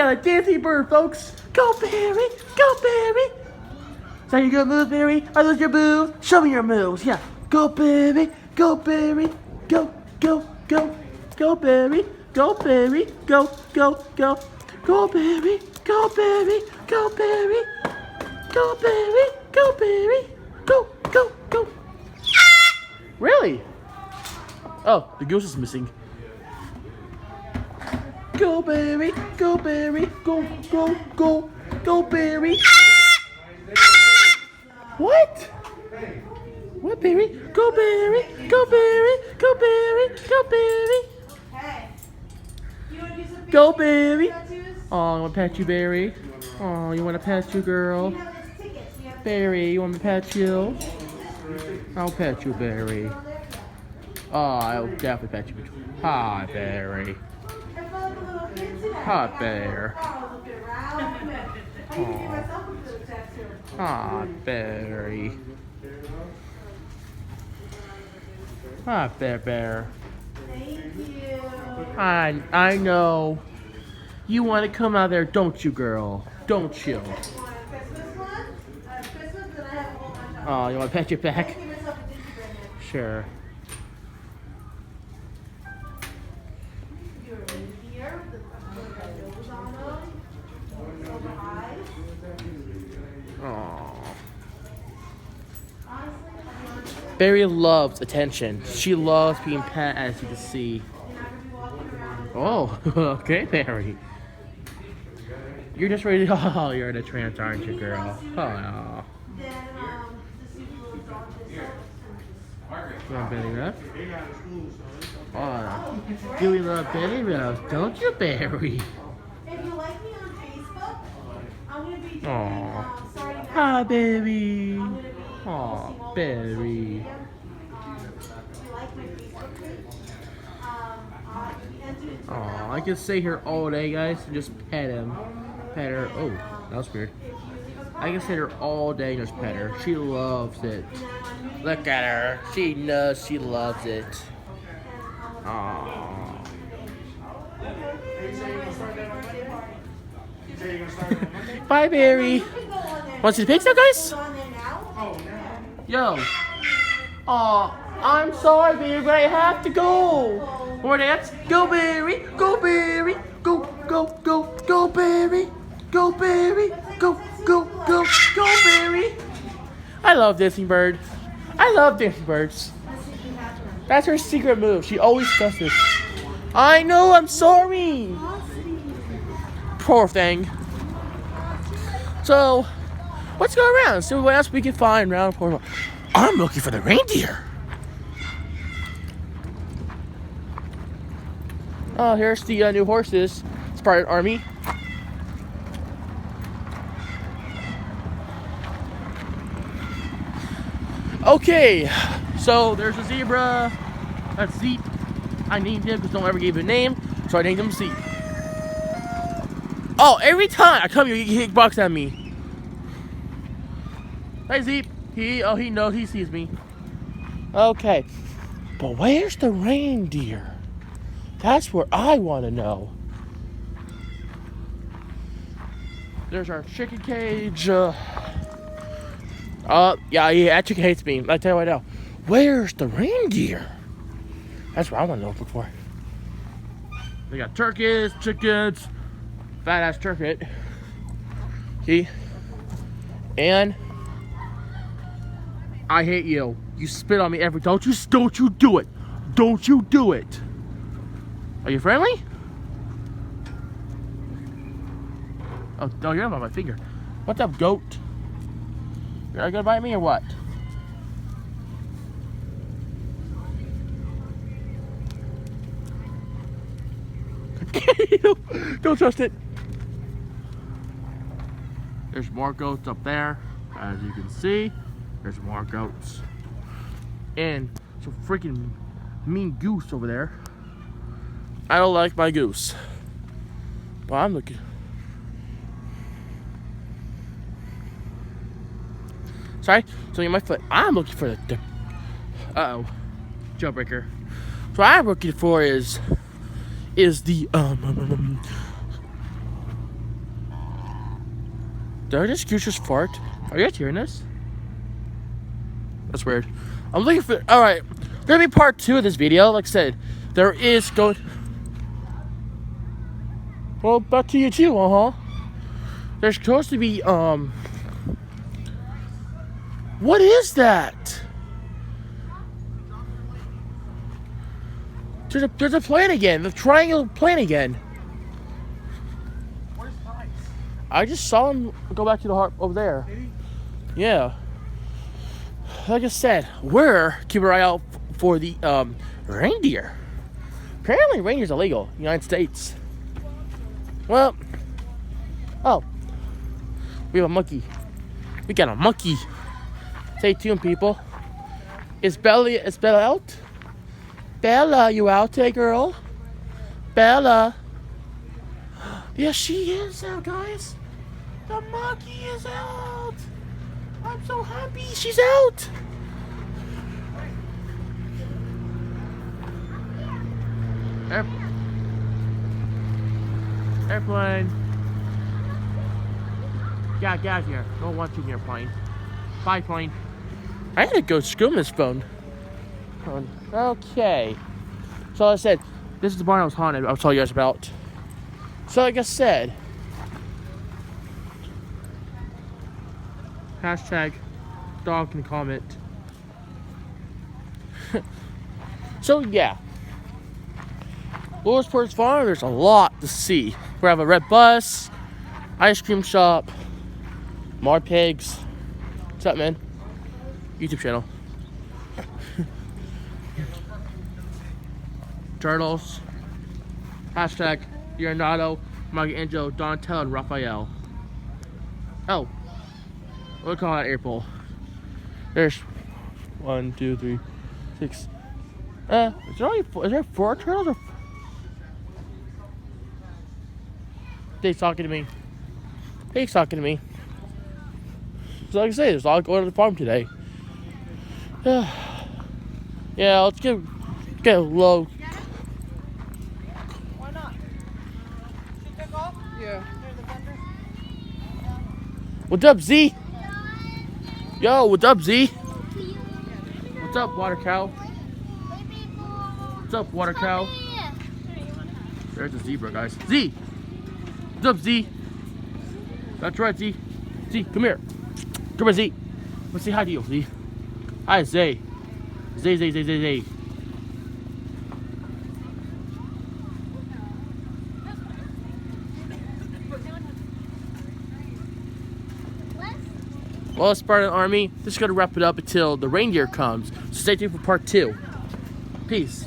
got a dancing bird, folks. Go, Barry. Go, Barry. Is that your good move, Barry? Are those your moves? Show me your moves. Yeah. Go, Barry. Go, Barry. Go, go, go. Go, Barry. Go, Barry. Go, go, go. Go, Barry. Go, Barry. Go, Barry. Go, Barry. Go, Barry. Go, go, go. Really? Oh, the goose is missing. Go, Barry. Go, Barry. Go, go, go. Go, Barry. What? What, Barry? Go, Barry. Go, Barry. Go, Barry. Go, Barry. Hey. You want to do some Go, Barry. tattoos? Oh, I want to pat you, Barry. Oh, you want to pat you, girl? You have those tickets. You have Barry, you want me to pat you? I'll pat you, Barry. Oh, I'll definitely pat you. Hi, Barry. I felt like a little kid today. Hi, Bear. Oh, looking around. I need to get myself a good tattoo. Hi, Barry. Hi, Bear. Thank you. I know. You want to come out there, don't you, girl? Don't you? Want a Christmas one? Christmas, then I have a whole bunch of Oh, you want to pat your I back? give myself a gingerbread man. Sure. Do a reindeer with a red nose on them. Silver eyes. Aww. Honestly, I want to Barry loves attention. She loves being pat, as you can see. never be walking around. Oh, okay, Barry. You're just ready to. Oh, you're in a trance, aren't you, girl? Oh, no. Then, the super little dog is You want belly rub? Oh, do we love belly rubs, don't you, Barry? If you like me on Facebook, I'm gonna be doing Aw. starting next Hi, month, baby. I'm gonna be Aw, posting all over social Barry. media. If you like my Facebook page, you can enter into Oh, I can stay here all day, guys, and just pet him. Pet her. Oh, that was weird. if you leave a I can sit here all day and just pet her. She loves it. comment on New Look at her. She knows she loves it. Aww. Bye, Barry. Want to see the pigs now, guys? on there now. Yo. Aw, I'm sorry, Barry, but I have to go. More dance. Go, Barry. Go, Barry. Go, go, go, go, Barry. Go, Barry. Go, go, go, go, Barry. I love dancing bird. I love dancing birds. That's her secret move. She always does this. I know, I'm sorry. Poor thing. So, let's go around. See what else we can find around Portable. I'm looking for the reindeer. Oh, here's the new horses. It's part of the army. Okay, so there's a zebra. That's Zeep. I named him because no one ever gave him a name, so I named him Zeep. Oh, every time I come here, he barks at me. Hey, Zeep. He knows, he sees me. Okay, but where's the reindeer? That's what I want to know. There's our chicken cage. Yeah, that chicken hates me. I tell you right now. Where's the reindeer? That's what I want to know for. We got turkeys, chickens, fat ass turkey. See? And I hate you. You spit on me every. Don't you do it. Don't you do it. Are you friendly? Oh, no, you're not on my finger. What's up, goat? You're not gonna bite me or what? Don't trust it. There's more goats up there. As you can see, there's more goats. And some freaking mean goose over there. I don't like my goose. But I'm looking. Sorry, something in my foot. I'm looking for the uh-oh. Jailbreaker. So what I'm looking for is the Did I just just fart? Are you guys hearing this? That's weird. I'm looking for. Alright. There's gonna be part 2 of this video. Like I said, there is going. Well, back to you too, There's supposed to be, what is that? There's a plane again. The triangle plane again. Where's Pies? I just saw him go back to the heart over there. Maybe? Yeah. Like I said, we're keeping an eye out for the reindeer. Apparently, reindeer's illegal in the United States. Well, oh, we have a monkey. We got a monkey. Stay tuned, people. Is Bella out? Bella, you out there, girl? Bella. Yes, she is out, guys. The monkey is out. I'm so happy she's out. Airplane. Get out of here. Don't want you in your plane. Bye, plane. I had to go screw this phone. Okay. So like I said, this is the barn I was haunted. I'll tell you guys about. So like I said, hashtag dog can comment. So yeah, Lewisports Farm. There's a lot to see. We have a red bus, ice cream shop, more pigs. What's up, man? YouTube channel. Turtles. Hashtag Leonardo, Michelangelo, Donatello, and Raphael. Oh. What do we call that April? There's 1, 2, 3, 6. Is there 4 turtles or? Dave's talking to me. Dave's talking to me. So like I say, there's a lot going on the farm today. Yeah, let's get a low. Why not? Take off? Yeah. What's up, Z? Yo, what's up, Z? What's up, water cow? What's up, water cow? There's a zebra, guys. Z! What's up, Z? That's right, Z. Z, come here. Come here, Z. Let's say hi to you, Z. Hi, Z. Z. Well, Spartan Army, this is going to wrap it up until the reindeer comes. So stay tuned for part 2. Peace.